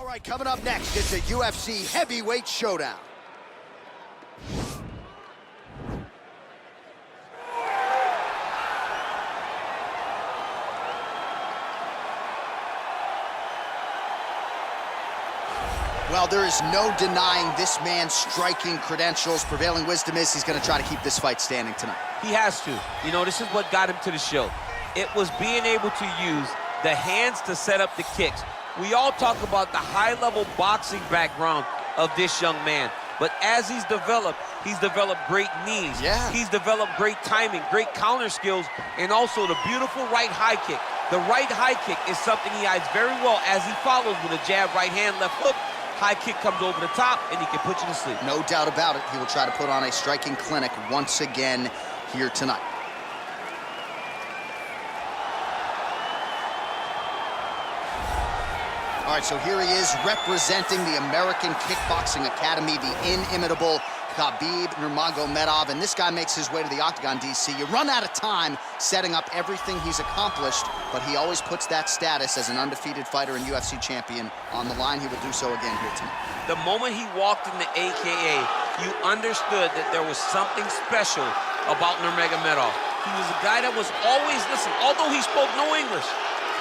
right, coming up next, it's a UFC heavyweight showdown. Well, there is no denying this man's striking credentials. Prevailing wisdom is he's going to try to keep this fight standing tonight. He has to. You know, this is what got him to the show. It was being able to use the hands to set up the kicks. We all talk about the high-level boxing background of this young man. But as he's developed great knees. Yeah. He's developed great timing, great counter skills, and also the beautiful right high kick. The right high kick is something he hides very well as he follows with a jab, right hand, left hook. High kick comes over the top, and he can put you to sleep. No doubt about it. He will try to put on a striking clinic once again here tonight. All right, so here he is representing the American Kickboxing Academy, the inimitable Khabib Nurmagomedov, and this guy makes his way to the octagon, DC. You run out of time setting up everything he's accomplished, but he always puts that status as an undefeated fighter and UFC champion on the line. He will do so again here tonight. The moment he walked in the AKA, you understood that there was something special about Nurmagomedov. He was a guy that was always listening. Although he spoke no English,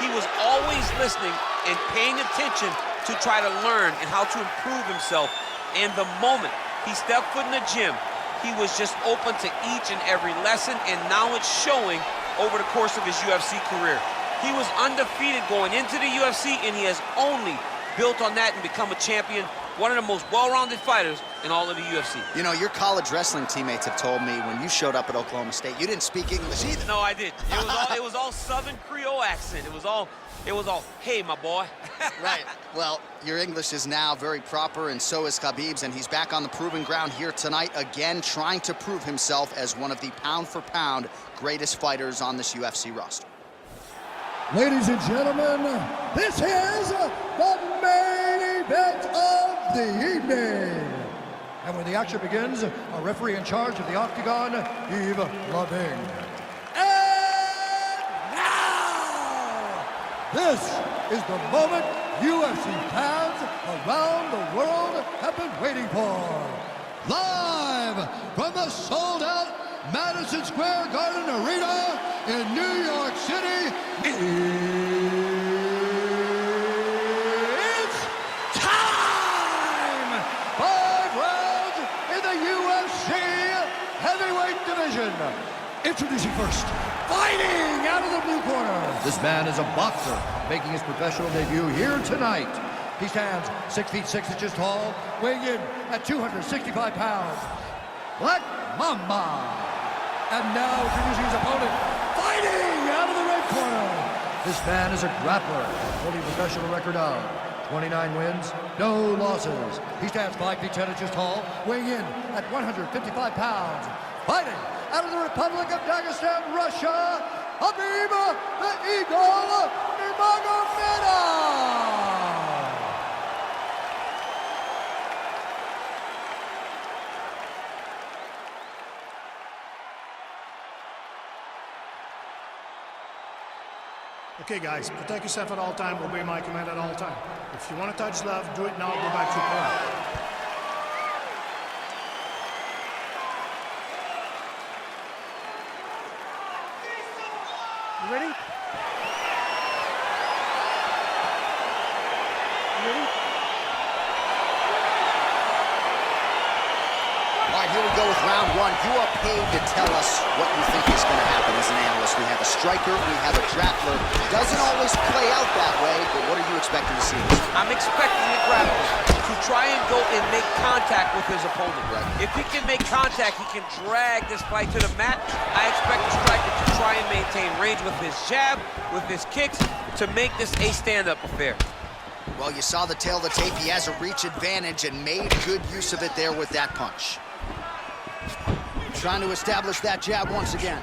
he was always listening and paying attention to try to learn and how to improve himself. And the moment he stepped foot in the gym, he was just open to each and every lesson, and now it's showing over the course of his UFC career. He was undefeated going into the UFC, and he has only built on that and become a champion, one of the most well-rounded fighters in all of the UFC. You know, your college wrestling teammates have told me when you showed up at Oklahoma State, you didn't speak English either. No, I didn't. It was all Southern Creole accent. It was all, hey, my boy. Right. Well, your English is now very proper, and so is Khabib's, and he's back on the proving ground here tonight, again, trying to prove himself as one of the pound-for-pound greatest fighters on this UFC roster. Ladies and gentlemen, this is the main event of the evening. And when the action begins, our referee in charge of the octagon, Yves Loving. And now, this is the moment UFC fans around the world have been waiting for. Live from the sold-out Madison Square Garden Arena in New York City, it's time! 5 rounds in the UFC heavyweight division. Introducing first, fighting out of the blue corner. This man is a boxer, making his professional debut here tonight. He stands 6 feet 6 inches tall, weighing in at 265 pounds. Black Mamba. And now introducing his opponent, fighting out of the red corner. This man is a grappler, holding a professional record of 29 wins, no losses. He stands 5 feet 10 inches tall, weighing in at 155 pounds. Fighting out of the Republic of Dagestan, Russia, Khabib the Eagle Nurmagomedov. Okay, guys, protect yourself at all time. Obey my command at all time. If you want to touch left, do it now. Go back to your corner. You ready? You ready? All right, here we go with round one. You are paid to tell us what you think is going to happen as an analyst. We have a striker, we have a grappler. Doesn't always play out that way, but what are you expecting to see? I'm expecting the grappler to try and go and make contact with his opponent. Right. If he can make contact, he can drag this fight to the mat. I expect the striker to try and maintain range with his jab, with his kicks, to make this a stand-up affair. Well, you saw the tail of the tape. He has a reach advantage and made good use of it there with that punch. Trying to establish that jab once again.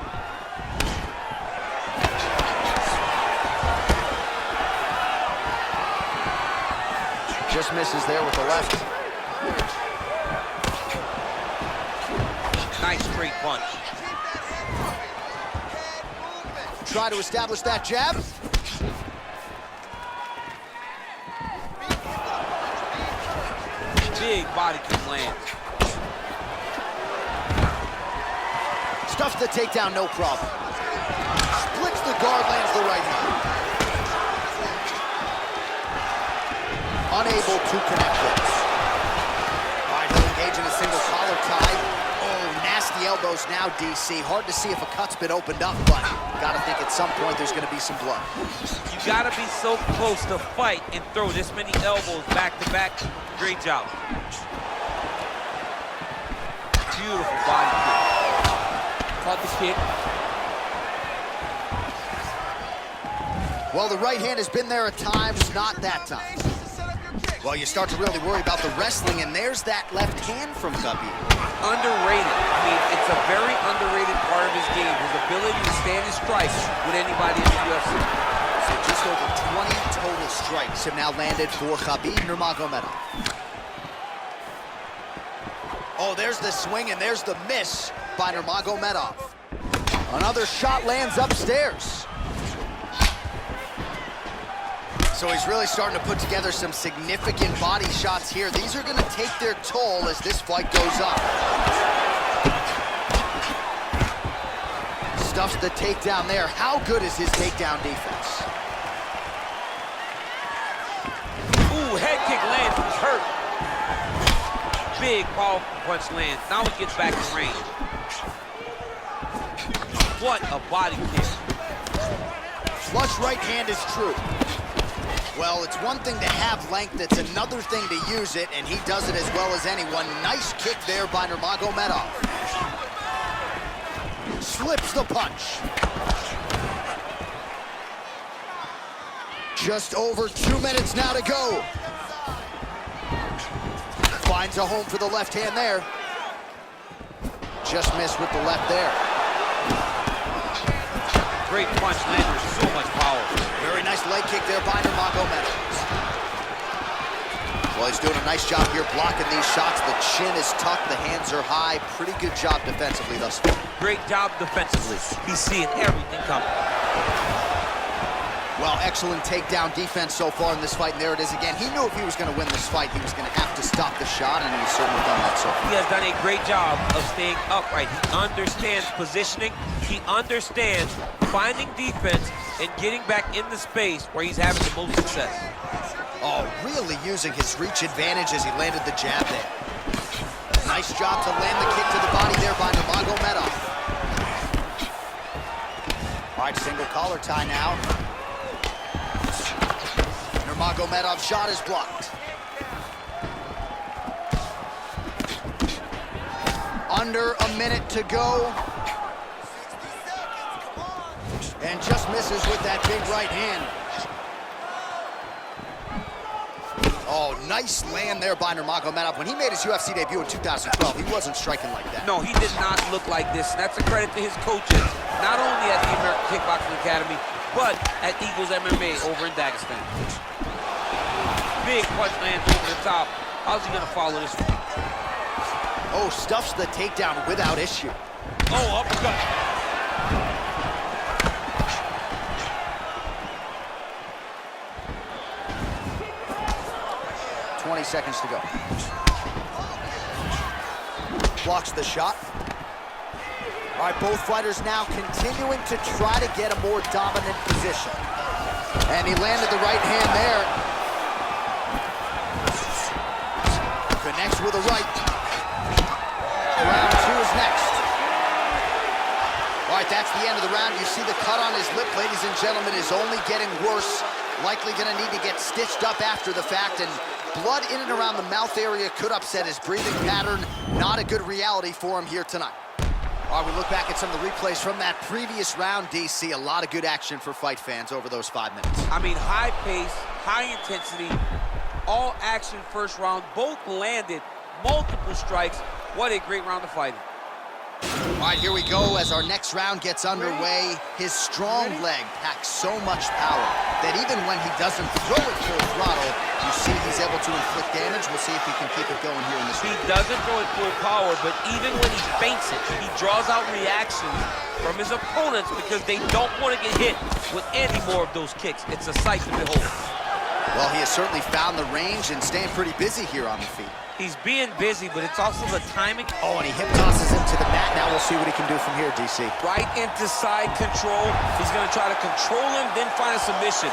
Just misses there with the left. Nice straight punch. Try to establish that jab. Big body kick lands. Stuffs the takedown, no problem. Splits the guard, lands the right hand. Unable to connect this. All right, he'll engage in a single collar tie. Oh, nasty elbows now, DC. Hard to see if a cut's been opened up, but gotta think at some point there's gonna be some blood. You gotta be so close to fight and throw this many elbows back to back. Great job. Beautiful body kick. Caught the kick. Well, the right hand has been there at times, not that time. Well, you start to really worry about the wrestling, and there's that left hand from Khabib. Underrated. I mean, it's a very underrated part of his game, his ability to stand his strikes with anybody in the UFC. So just over 20 total strikes have now landed for Khabib Nurmagomedov. Oh, there's the swing, and there's the miss by Nurmagomedov. Another shot lands upstairs. So he's really starting to put together some significant body shots here. These are going to take their toll as this fight goes on. Stuffs the takedown there. How good is his takedown defense? Ooh, head kick lands. He's hurt. Big, powerful punch lands. Now he gets back in range. What a body kick. Flush right hand is true. Well, it's one thing to have length, it's another thing to use it, and he does it as well as anyone. Nice kick there by Nurmagomedov. Slips the punch. Just over 2 minutes now to go. Finds a home for the left hand there. Just missed with the left there. Great punch lander, so much power. Very nice leg kick there by Nurmagomedov. Well, he's doing a nice job here blocking these shots. The chin is tucked, the hands are high. Pretty good job defensively thus far. Great job defensively. He's seeing everything coming. Well, excellent takedown defense so far in this fight, and there it is again. He knew if he was going to win this fight, he was going to have to stop the shot, and he's certainly done that so far. He has done a great job of staying upright. He understands positioning. He understands finding defense and getting back in the space where he's having the most success. Oh, really using his reach advantage as he landed the jab there. Nice job to land the kick to the body there by Nurmagomedov. All right, single collar tie now. Nurmagomedov's shot is blocked. Under a minute to go. And just misses with that big right hand. Oh, nice land there by Nurmagomedov. When he made his UFC debut in 2012, he wasn't striking like that. No, he did not look like this. And that's a credit to his coaches, not only at the American Kickboxing Academy, but at Eagles MMA over in Dagestan. Big punch lands over the top. How's he gonna follow this one? Oh, stuffs the takedown without issue. Oh, uppercut. 20 seconds to go. Blocks the shot. All right, both fighters now continuing to try to get a more dominant position. And he landed the right hand there. Connects with a right. Round two is next. All right, that's the end of the round. You see the cut on his lip, ladies and gentlemen, is only getting worse. Likely gonna need to get stitched up after the fact, and blood in and around the mouth area could upset his breathing pattern. Not a good reality for him here tonight. All right, we look back at some of the replays from that previous round, DC. A lot of good action for fight fans over those 5 minutes. I mean, high pace, high intensity, all action first round. Both landed multiple strikes. What a great round of fighting. All right, here we go as our next round gets underway. His strong leg packs so much power that even when he doesn't throw it full throttle, you see he's able to inflict damage. We'll see if he can keep it going here in this round. He doesn't throw it full power, but even when he feints it, he draws out reactions from his opponents because they don't want to get hit with any more of those kicks. It's a sight to behold. Well, he has certainly found the range and staying pretty busy here on the feet. He's being busy, but it's also the timing. Oh, and he hip tosses him to the mat. Now we'll see what he can do from here, DC. Right into side control. He's going to try to control him, then find a submission.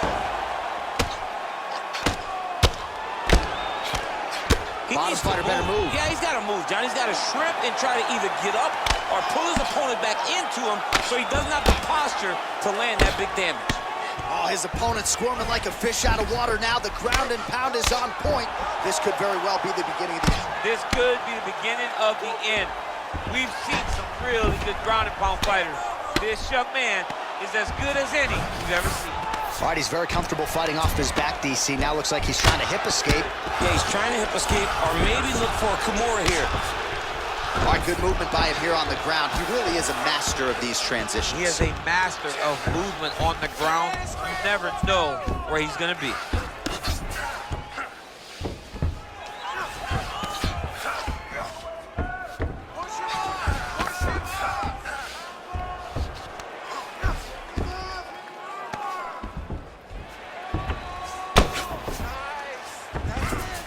Bottom fighter better move. Yeah, he's got to move, John. He's got to shrimp and try to either get up or pull his opponent back into him so he doesn't have the posture to land that big damage. Oh, his opponent squirming like a fish out of water now. The ground and pound is on point. This could very well be the beginning of the end. This could be the beginning of the end. We've seen some really good ground and pound fighters. This young man is as good as any you've ever seen. All right, he's very comfortable fighting off his back, DC. Now looks like he's trying to hip escape. Yeah, he's trying to hip escape or maybe look for a Kimura here. All right, good movement by him here on the ground. He really is a master of these transitions. He is a master of movement on the ground. You never know where he's going to be.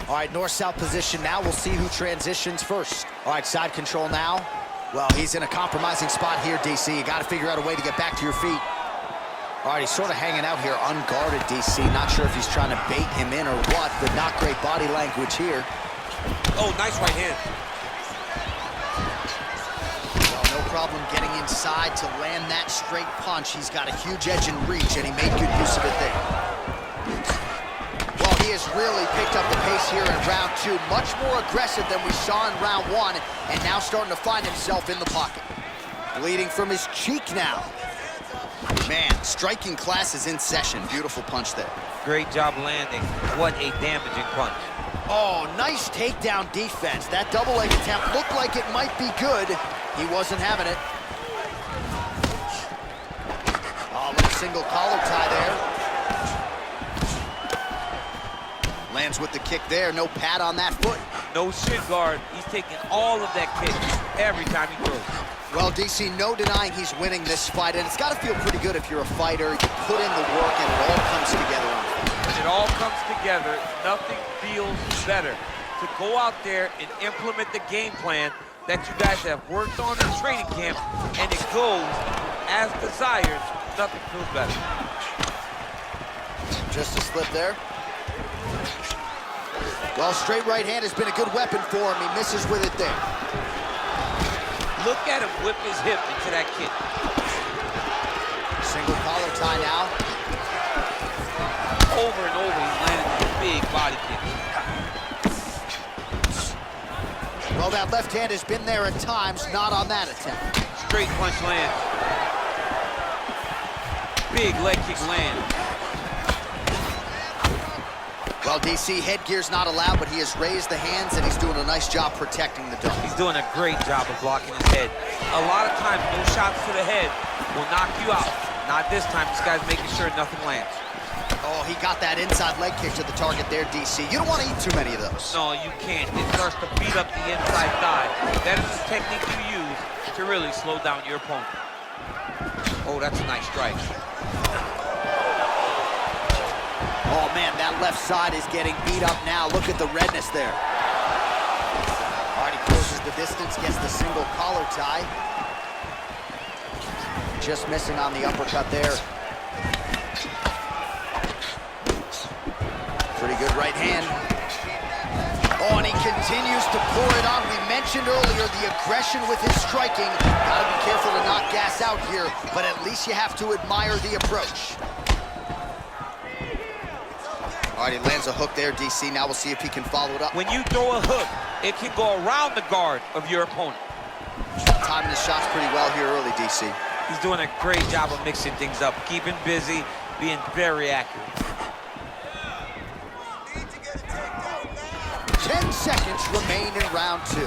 All right, north-south position now. We'll see who transitions first. All right, side control now. Well, he's in a compromising spot here, DC. You got to figure out a way to get back to your feet. All right, he's sort of hanging out here unguarded, DC. Not sure if he's trying to bait him in or what, but not great body language here. Oh, nice right hand. Well, no problem getting inside to land that straight punch. He's got a huge edge and reach, and he made good use of it there. He has really picked up the pace here in round two. Much more aggressive than we saw in round one, and now starting to find himself in the pocket. Bleeding from his cheek now. Man, striking class is in session. Beautiful punch there. Great job landing. What a damaging punch. Oh, nice takedown defense. That double leg attempt looked like it might be good. He wasn't having it. Oh, little single collar tie there. Lands with the kick there. No pad on that foot. No shin guard. He's taking all of that kick every time he throws. Well, DC, no denying he's winning this fight, and it's got to feel pretty good if you're a fighter. You put in the work, and it all comes together. When it all comes together, nothing feels better. To go out there and implement the game plan that you guys have worked on in training camp, and it goes as desired, nothing feels better. Just a slip there. Well, straight right hand has been a good weapon for him. He misses with it there. Look at him whip his hip into that kick. Single collar tie now. Over and over, he's landing a big body kick. Well, that left hand has been there at times, not on that attempt. Straight punch land. Big leg kick land. Well, DC, headgear's not allowed, but he has raised the hands, and he's doing a nice job protecting the dome. He's doing a great job of blocking his head. A lot of times, no shots to the head will knock you out. Not this time. This guy's making sure nothing lands. Oh, he got that inside leg kick to the target there, DC. You don't want to eat too many of those. No, you can't. It starts to beat up the inside thigh. That is the technique you use to really slow down your opponent. Oh, that's a nice strike. Oh, man, that left side is getting beat up now. Look at the redness there. All right, he closes the distance, gets the single collar tie. Just missing on the uppercut there. Pretty good right hand. Oh, and he continues to pour it on. We mentioned earlier the aggression with his striking. Gotta be careful to not gas out here, but at least you have to admire the approach. All right, he lands a hook there, DC. Now we'll see if he can follow it up. When you throw a hook, it can go around the guard of your opponent. Timing his shots pretty well here early, DC. He's doing a great job of mixing things up, keeping busy, being very accurate. 10 seconds remain in round two.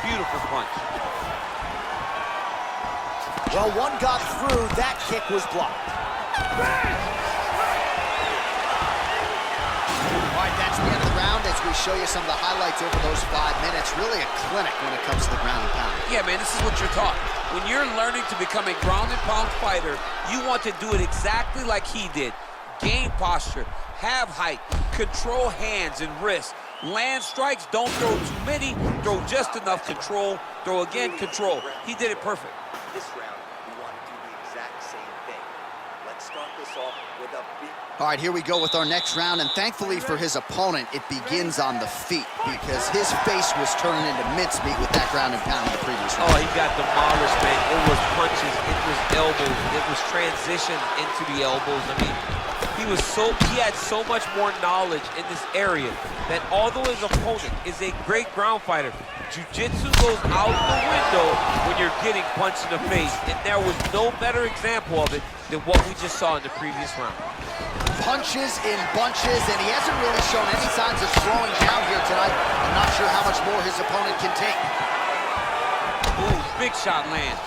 Beautiful punch. Well, one got through. That kick was blocked. All right, that's the end of the round as we show you some of the highlights over those 5 minutes. Really a clinic when it comes to the ground and pound. Yeah, man, this is what you're taught. When you're learning to become a ground and pound fighter, you want to do it exactly like he did. Gain posture, have height, control hands and wrists, Land strikes, don't throw too many, throw just enough control, throw again, control. He did it perfect. This round, we want to do the exact same thing. Let's start this off with a big... All right, here we go with our next round, and thankfully for his opponent, it begins on the feet because his face was turning into mincemeat with that ground and pound in the previous round. Oh, he got demolished, man. It was punches, it was elbows, it was transition into the elbows. I mean, he had so much more knowledge in this area that although his opponent is a great ground fighter, jiu-jitsu goes out the window when you're getting punched in the face, and there was no better example of it than what we just saw in the previous round. Punches in bunches, and he hasn't really shown any signs of slowing down here tonight. I'm not sure how much more his opponent can take. Ooh, big shot lands.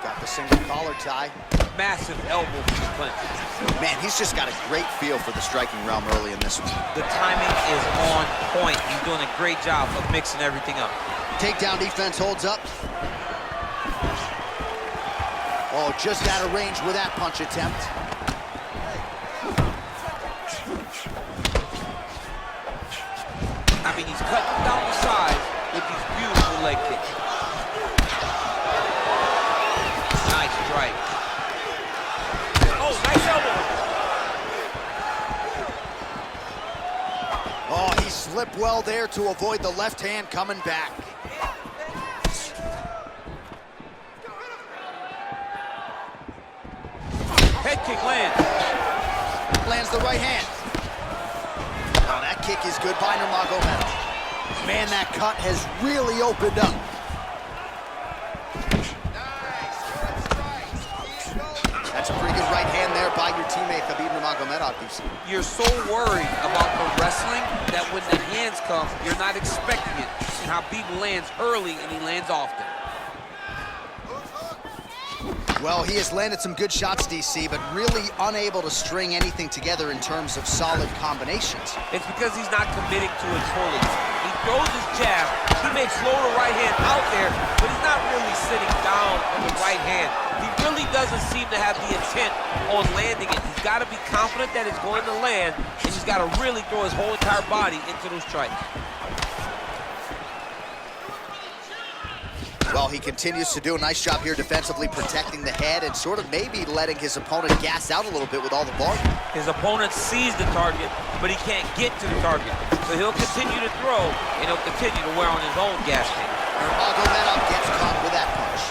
Got the single collar tie. Massive elbow from the clinch. Man, he's just got a great feel for the striking realm early in this one. The timing is on point. He's doing a great job of mixing everything up. Takedown defense holds up. Oh, just out of range with that punch attempt. I mean, he's cutting down the side with these beautiful leg kicks. Nice strike. Oh, nice elbow. Oh, he slipped well there to avoid the left hand coming back. Head kick lands. Lands the right hand. Oh, that kick is good by Nurmagomedov. Man, that cut has really opened up. That's a pretty good right hand there by your teammate, Khabib Nurmagomedov. You're so worried about the wrestling that when the hands come, you're not expecting it. And Khabib lands early and he lands often. Well, he has landed some good shots, DC, but really unable to string anything together in terms of solid combinations. It's because he's not committing to it fully. He throws his jab, he makes lower right hand out there, but he's not really sitting down on the right hand. He really doesn't seem to have the intent on landing it. He's got to be confident that it's going to land, and he's got to really throw his whole entire body into those strikes. Well, he continues to do a nice job here defensively, protecting the head and sort of maybe letting his opponent gas out a little bit with all the volume. His opponent sees the target, but he can't get to the target. So he'll continue to throw, and he'll continue to wear on his own gas tank. Nurmagomedov gets caught with that punch.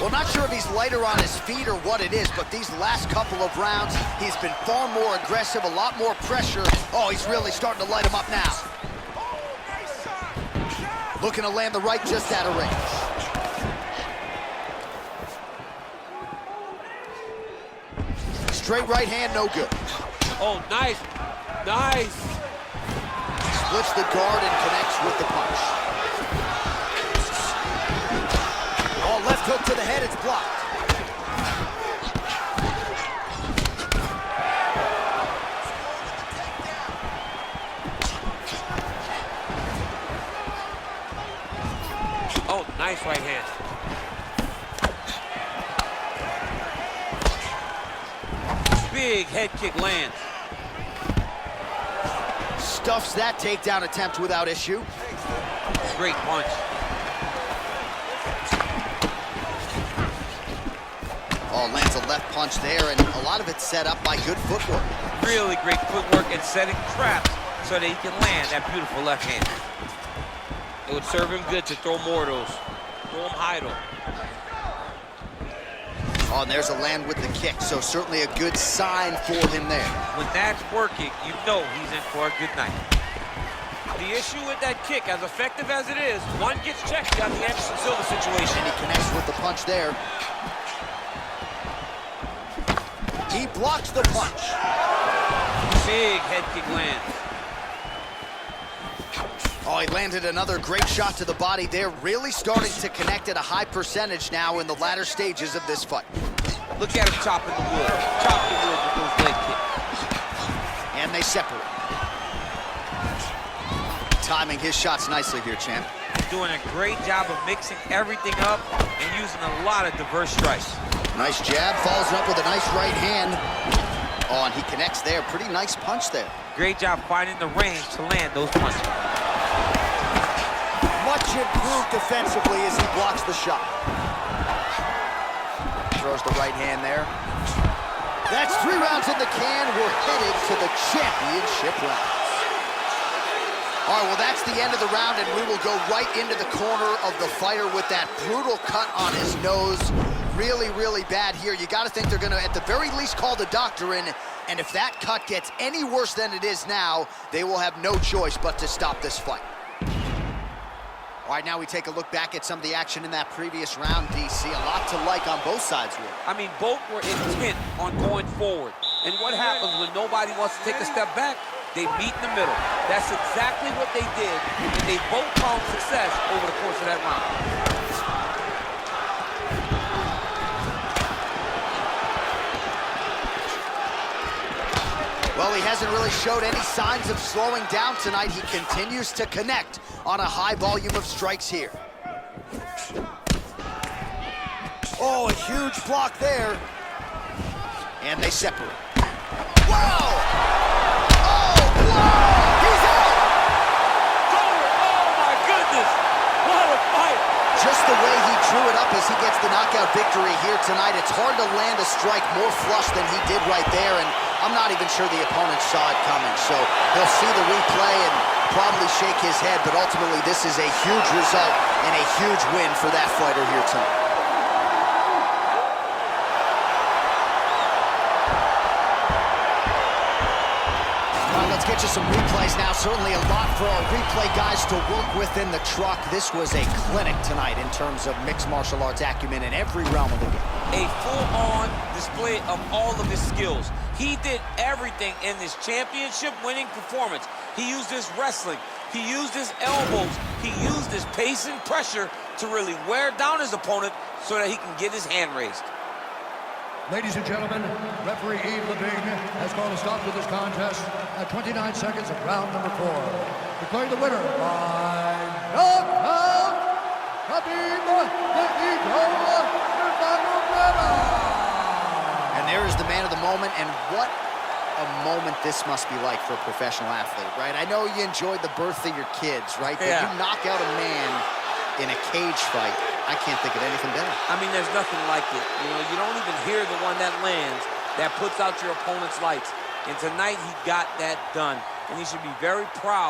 Well, not sure if he's lighter on his feet or what it is, but these last couple of rounds, he's been far more aggressive, a lot more pressure. Oh, he's really starting to light him up now. Looking to land the right just out of range. Straight right hand, no good. Oh, nice. Nice. Splits the guard and connects with the punch. Oh, left hook to the head, it's blocked. Oh, nice right hand. Big head kick lands. Stuffs that takedown attempt without issue. Great punch. Oh, lands a left punch there, and a lot of it set up by good footwork. Really great footwork and setting traps so that he can land that beautiful left hand. It would serve him good to throw more of those. Throw him high though. Oh, and there's a land with the kick, so certainly a good sign for him there. When that's working, you know he's in for a good night. The issue with that kick, as effective as it is, one gets checked, got the Anderson Silva situation. And he connects with the punch there. He blocks the punch. Big head kick lands. Oh, he landed another great shot to the body there, really starting to connect at a high percentage now in the latter stages of this fight. Look at him chopping the wood. Chop the wood with those leg kicks. And they separate. Timing his shots nicely here, champ. He's doing a great job of mixing everything up and using a lot of diverse strikes. Nice jab, follows it up with a nice right hand. Oh, and he connects there. Pretty nice punch there. Great job finding the range to land those punches. Much improved defensively as he blocks the shot. Throws the right hand there. That's 3 rounds in the can. We're headed to the championship rounds. All right, well, that's the end of the round, and we will go right into the corner of the fighter with that brutal cut on his nose. Really, really bad here. You got to think they're going to, at the very least, call the doctor in, and if that cut gets any worse than it is now, they will have no choice but to stop this fight. All right, now we take a look back at some of the action in that previous round, DC. A lot to like on both sides, really. I mean, both were intent on going forward. And what happens when nobody wants to take a step back? They meet in the middle. That's exactly what they did, and they both found success over the course of that round. Well, he hasn't really showed any signs of slowing down tonight. He continues to connect on a high volume of strikes here. Oh, a huge block there. And they separate. Whoa! Oh, whoa! He's out! Oh, my goodness! What a fight! Just the way he drew it up as he gets the knockout victory here tonight. It's hard to land a strike more flush than he did right there, and I'm not even sure the opponent saw it coming. So he'll see the replay and probably shake his head, but ultimately this is a huge result and a huge win for that fighter here tonight. Let's get you some replays now. Certainly a lot for our replay guys to work with in the truck. This was a clinic tonight in terms of mixed martial arts acumen in every realm of the game. A full-on display of all of his skills. He did everything in this championship-winning performance. He used his wrestling. He used his elbows. He used his pace and pressure to really wear down his opponent so that he can get his hand raised. Ladies and gentlemen, referee Yves Leving has called a stop to this contest at 29 seconds of round number 4. Declaring the winner by knockout, Khabib Nurmagomedov. And there is the man of the moment, and what a moment this must be like for a professional athlete, right? I know you enjoyed the birth of your kids, right? But yeah. You knock out a man in a cage fight. I can't think of anything better. I mean, there's nothing like it. You know, you don't even hear the one that lands, that puts out your opponent's lights. And tonight, he got that done. And he should be very proud.